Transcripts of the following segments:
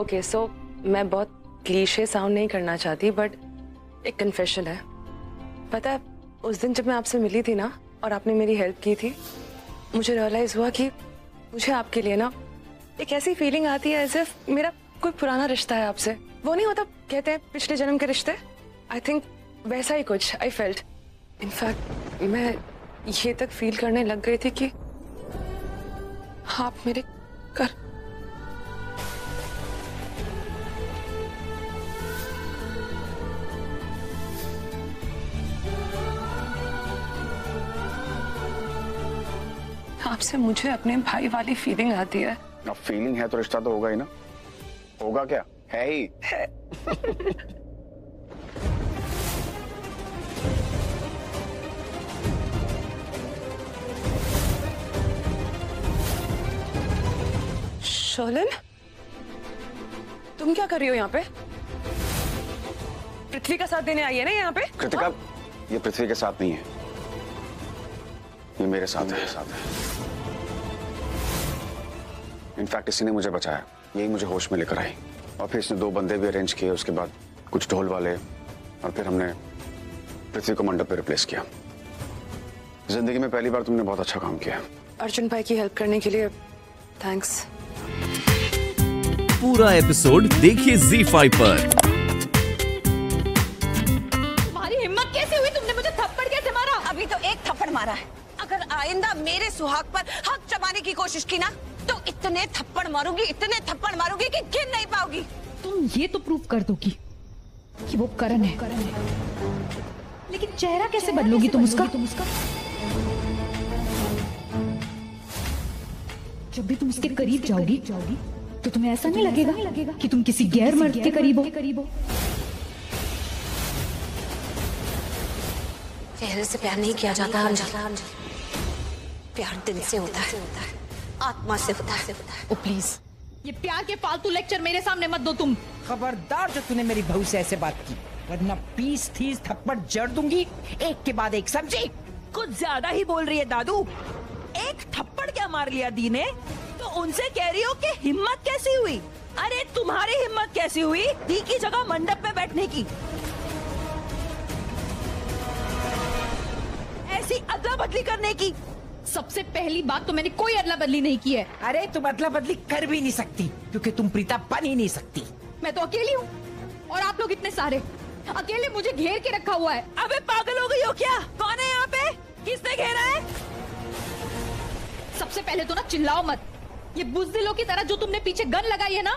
Okay so मैं बहुत cliche sound नहीं करना चाहती बट एक कन्फेशन है। पता है उस दिन जब मैं आपसे मिली थी ना और आपने मेरी हेल्प की थी, मुझे रियलाइज हुआ कि मुझे आपके लिए ना एक ऐसी फीलिंग आती है एज़ इफ मेरा कोई पुराना रिश्ता है आपसे। वो नहीं होता कहते हैं पिछले जन्म के रिश्ते, आई थिंक वैसा ही कुछ आई फेल्ट। इनफैक्ट मैं ये तक फील करने लग गई थी कि आप मेरे घर आपसे मुझे अपने भाई वाली फीलिंग आती है। अब फीलिंग है तो रिश्ता तो होगा ही ना। होगा क्या, है ही है। शर्लिन, तुम क्या कर रही हो यहाँ पे? पृथ्वी का साथ देने आई है ना यहाँ पे? कृतिका, ये पृथ्वी के साथ नहीं है, ये मेरे साथ है। इनफैक्ट इसी ने मुझे बचाया, यही मुझे होश में लेकर आई। और फिर इसने 2 बंदे भी अरेंज किए, उसके बाद कुछ ढोल वाले, और फिर हमने पृथ्वी को मंडप पे रिप्लेस किया। जिंदगी में पहली बार तुमने बहुत अच्छा काम किया। अर्जुन भाई की हेल्प करने के लिए थैंक्स। पूरा एपिसोड देखिए ZEE5 पर। तुम्हारी हिम्मत कैसे हुई? तुमने मुझे थप्पड़ कैसे मारा? अभी तो एक थप्पड़ मारा है, अगर आइंदा मेरे सुहाग पर हक जमाने की कोशिश की ना तो इतने थप्पड़ मारूंगी कि गिन नहीं पाओगी। तुम ये तो प्रूव कर दोगी कि वो करण है, लेकिन चेहरा कैसे बदलोगी तुम उसका? जब भी तुम उसके करीब जाओगी तो तुम्हें ऐसा नहीं लगेगा कि तुम किसी गैर मर्द के करीब हो? चेहरे से प्यार नहीं किया जाता अंजलि, प्यार दिल से होता है, आत्मा से होता है। ओ प्लीज, ये प्यार के फालतू लेक्चर मेरे सामने मत दो तुम। खबरदार जो तूने मेरी बहू से ऐसे बात की, वरना 20-30 थप्पड़ जड़ दूंगी, एक के बाद एक। समझी? कुछ ज्यादा ही बोल रही है दादू। एक थप्पड़ क्या मार लिया दी ने, तो उनसे कह रही हो कि हिम्मत कैसी हुई? अरे तुम्हारी हिम्मत कैसी हुई दी की जगह मंडप में बैठने की? ऐसी अदला बदली करने की? सबसे पहली बात तो मैंने कोई अदला बदली नहीं की है। अरे तुम अदला बदली कर भी नहीं सकती, क्योंकि तुम प्रीता बन ही नहीं सकती। मैं तो अकेली हूँ और आप लोग इतने सारे, अकेले मुझे घेर के रखा हुआ है। अबे पागल हो गई हो क्या? कौन है यहाँ पे? किसने घेरा है? सबसे पहले तो ना चिल्लाओ मत। ये बुज़दिलों की तरह जो तुमने पीछे गन लगाई है ना,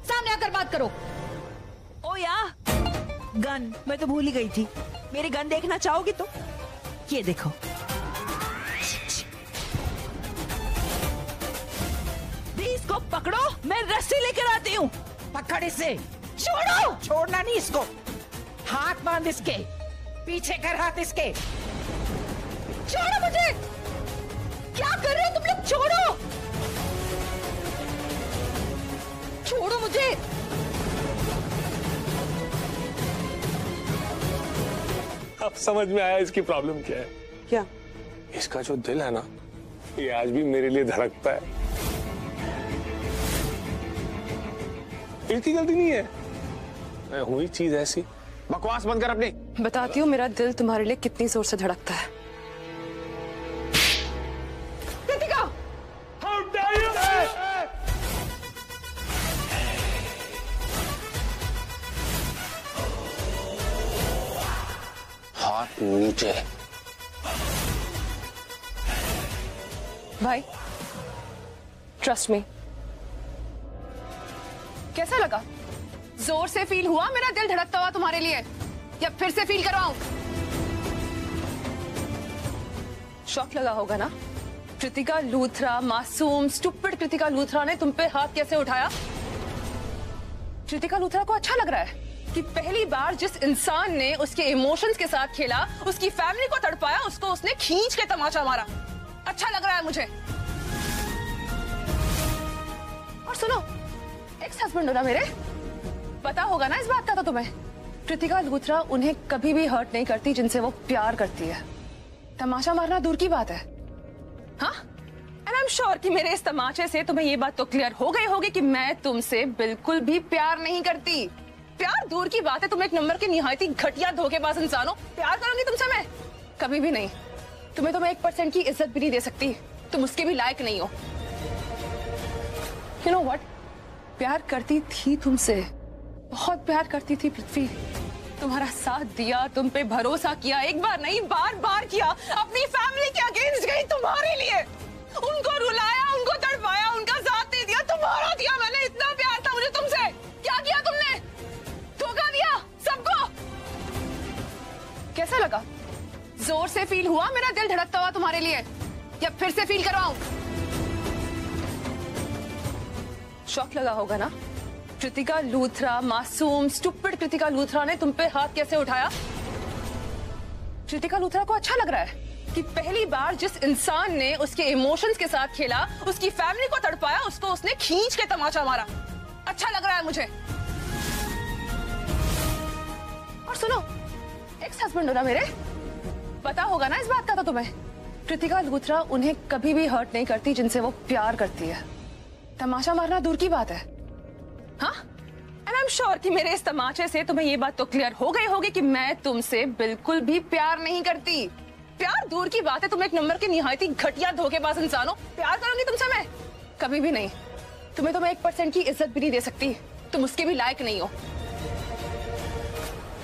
सामने आकर बात करो। ओ या गन, मैं तो भूल ही गई थी। मेरी गन देखना चाहोगी तो ये देखो। दी इसको पकड़ो, मैं रस्सी लेकर आती हूँ। पकड़ इसे। छोड़ो। छोड़ना नहीं इसको, हाथ बांध इसके, पीछे कर हाथ इसके। छोड़ो मुझे। क्या कर रहे हो तुम लोग? छोड़ो, छोड़ो मुझे। अब समझ में आया इसकी प्रॉब्लम क्या है। क्या? इसका जो दिल है ना, ये आज भी मेरे लिए धड़कता है। इसकी गलती नहीं है, हुई चीज ऐसी। बकवास बंद कर अपनी। बताती हूँ मेरा दिल तुम्हारे लिए कितनी जोर से धड़कता है। Kritika, How dare you? हाथ नीचे। भाई ट्रस्ट मी। कैसा लगा? जोर से फील हुआ मेरा दिल धड़कता हुआ तुम्हारे लिए, या फिर से फील करवाऊं? शॉक लगा होगा ना? कृतिका लूथरा, मासूम स्टूपिड कृतिका लूथरा ने तुम पे हाथ कैसे उठाया? कृतिका लूथरा को अच्छा लग रहा है कि पहली बार जिस इंसान ने उसके इमोशंस के साथ खेला, उसकी फैमिली को तड़पाया, उसको उसने खींच के तमाचा मारा। अच्छा लग रहा है मुझे। और सुनो, एक्स हस्बैंड हो ना मेरे, पता होगा ना इस बात का तो तुम्हें। कृतिका लूथरा उन्हें कभी भी हर्ट नहीं करती जिनसे वो प्यार करती है। तमाशा मारना दूर की बात है। हाँ? And आई एम श्योर कि मेरे इस तमाचे से तुम्हें ये बात तो क्लियर हो गई होगी कि मैं तुमसे बिल्कुल भी प्यार नहीं करती। प्यार दूर की बात है, तुम एक नंबर के निहायती घटिया धोखेबाज इंसान हो। प्यार करूंगी तुमसे मैं? कभी भी नहीं। तुम्हें तो मैं 1% की इज्जत भी नहीं दे सकती, तुम उसके भी लायक नहीं हो। You know what? प्यार करती थी तुमसे, बहुत प्यार करती थी पृथ्वी। तुम्हारा साथ दिया, तुम पे भरोसा किया, एक बार नहीं बार बार किया। अपनी फैमिली के अगेंस्ट गई तुम्हारे लिए, उनको रुलाया, उनको तड़पाया, उनका साथ दे दिया, तुम्हारा दिया मैंने। इतना प्यार था मुझे तुमसे। क्या किया तुमने? धोखा दिया सबको। कैसा लगा? जोर से फील हुआ मेरा दिल धड़कता हुआ तुम्हारे लिए, या फिर से फील करवाऊं? शौक लगा होगा ना? कृतिका लूथरा, मासूम स्टूपिड कृतिका लूथरा ने तुम पे हाथ कैसे उठाया? कृतिका लूथरा को अच्छा लग रहा है कि पहली बार जिस इंसान ने उसके इमोशंस के साथ खेला, उसकी फैमिली को तड़पाया, उसको उसने खींच के तमाचा मारा। अच्छा लग रहा है मुझे। और सुनो, एक्स हस्बैंड हो ना मेरे, पता होगा ना इस बात का तो तुम्हें। कृतिका लूथरा उन्हें कभी भी हर्ट नहीं करती जिनसे वो प्यार करती है। तमाशा मारना दूर की बात है। हाँ? एंड आई एम श्योर कि मेरे इस तमाचे से तुम्हें ये बात तो क्लियर हो गई होगी कि मैं तुमसे बिल्कुल भी प्यार नहीं करती। प्यार दूर की बात है, तुम एक नंबर के निहायती घटिया धोखेबाज इंसान हो। प्यार करूंगी तुमसे मैं? कभी भी नहीं। तुम्हें तो मैं 1% की इज्जत भी नहीं दे सकती, तुम उसके भी लायक नहीं हो।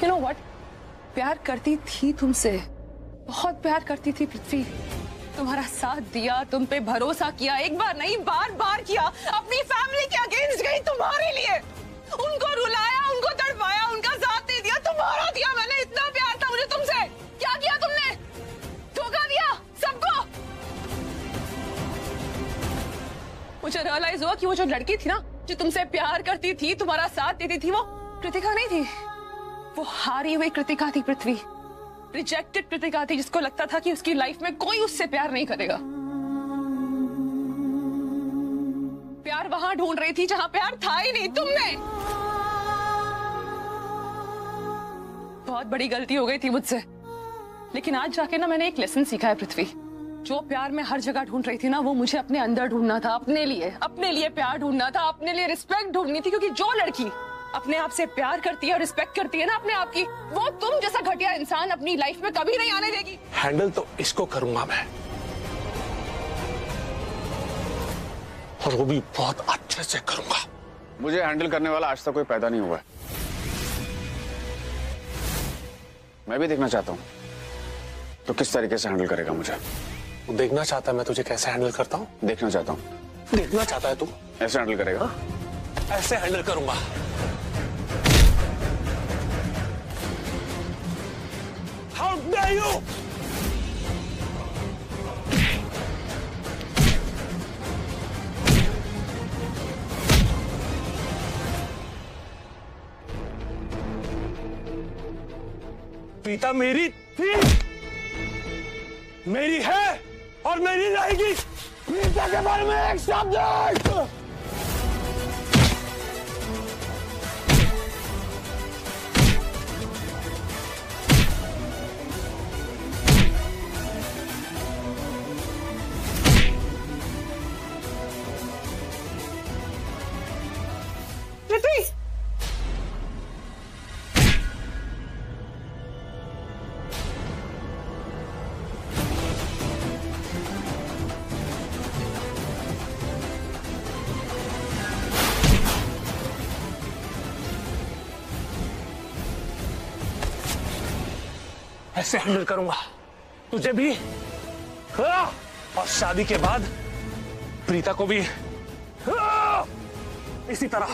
You know what? प्यार करती थी तुमसे, बहुत प्यार करती थी पृथ्वी। तुम्हारा साथ दिया, तुम पे भरोसा किया, एक बार नहीं बार बार किया। अपनी फैमिली के अगेंस्ट गई तुम्हारे लिए, उनको रुलाया, उनको तड़पाया, उनका साथ दे दिया, तुम्हारा दिया मैंने। इतना प्यार था मुझे तुमसे। क्या किया तुमने? धोखा दिया सबको। मुझे रियलाइज हुआ कि वो जो लड़की थी ना, जो तुमसे प्यार करती थी, तुम्हारा साथ देती थी, वो कृतिका नहीं थी। वो हारी हुई कृतिका थी पृथ्वी, रिजेक्टेड कृतिका थी, जिसको लगता था कि उसकी लाइफ में कोई उससे प्यार नहीं करेगा। प्यार वहां ढूंढ रही थी जहां प्यार था ही नहीं। तुमने बहुत बड़ी गलती हो गई थी मुझसे, लेकिन आज जाके ना मैंने एक लेसन सीखा है पृथ्वी। जो प्यार मैं हर जगह ढूंढ रही थी ना, वो मुझे अपने अंदर ढूंढना था, अपने लिए प्यार ढूंढना था, अपने लिए रिस्पेक्ट ढूंढनी थी। क्योंकि जो लड़की अपने आप से प्यार करती है और रिस्पेक्ट करती है ना अपने आप की, वो तुम जैसा घटिया इंसान अपनी लाइफ में कभी नहीं आने देगी। हैंडल तो इसको करूंगा मैं, और वो भी बहुत अच्छे से करूंगा। मुझे हैंडल करने वाला आज तक कोई पैदा नहीं हुआ है। मैं भी देखना चाहता हूँ तो किस तरीके से हैंडल करेगा मुझे। देखना चाहता है मैं तुझे कैसे हैंडल करता हूँ? देखना चाहता हूँ। देखना चाहता है तू ऐसे हैंडल करेगा? ऐसे हैंडल करूंगा। How dare you! प्रीता मेरी थी, मेरी है और मेरी रहेगी। प्रीता के बारे में एक शब्द ऐसे हैंडल करूंगा तुझे भी, हाँ, और शादी के बाद प्रीता को भी इसी तरह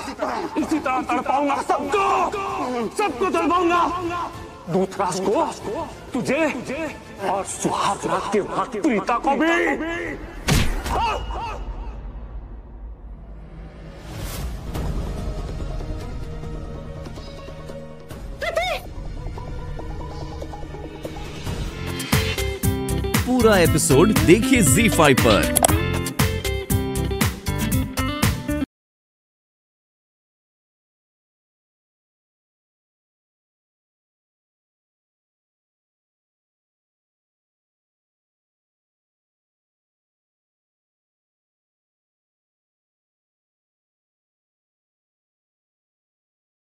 तड़पाऊंगा। सबको तड़पाऊंगा। दूतराज को, तुझे और सुहाग रात के बाद प्रीता को भी। पूरा एपिसोड देखिए ZEE5 पर।